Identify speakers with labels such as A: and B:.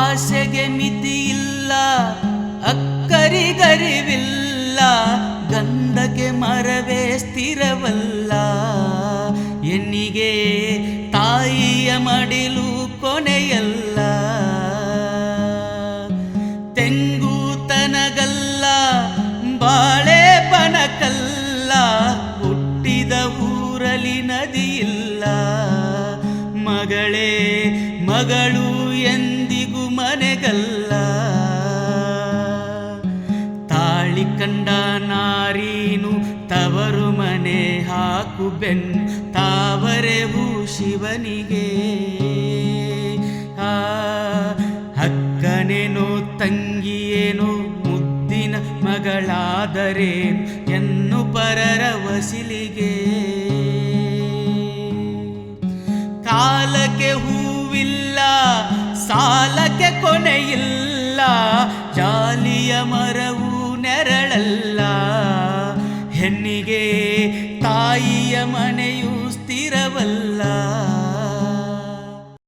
A: ಆಸೆಗೆ ಮಿತಿಯಿಲ್ಲ, ಅಕ್ಕರಿಗರಿವಿಲ್ಲ, ಗಂಧಕ್ಕೆ ಮರವೇ ಸ್ಥಿರವಲ್ಲ. ಎನ್ನಿಗೆ ತಾಯಿಯ ಮಡಿಲು ಕೊನೆಯಲ್ಲ. ತೆಂಗು ತನಗಲ್ಲ, ಬಾಳೆ ಬನಕಲ್ಲ, ಹುಟ್ಟಿದ ಊರಲಿ ನದಿಯಿಲ್ಲ. ಮಗಳೇ ಮಗಳು ಎಂದಿಗೂ ಮನೆಗಲ್ಲ. ತಾಳಿ ಕಂಡ ನಾರೀನು ತವರು ಮನೆ ಹಾಕು ಬೆನ್ ತಾವರೆವು ಶಿವನಿಗೆ. ಅಕ್ಕನೇನೋ ತಂಗಿಯೇನೋ ಮುದ್ದಿನ ಮಗಳಾದರೆ ಎನ್ನು ಪರರ ವಸಿಲಿಗೆ. ಕಾಲಕ್ಕೆ ಹೂವಿಲ್ಲ, ಸಾಲಕ್ಕೆ ಕೊನೆಯಿಲ್ಲ, ಜಾಲಿಯ ಮರವು ನೆರಳಲ್ಲ. ಹೆಣ್ಣಿಗೆ ತಾಯಿಯ ಮನೆಯು ಸ್ಥಿರವಲ್ಲ.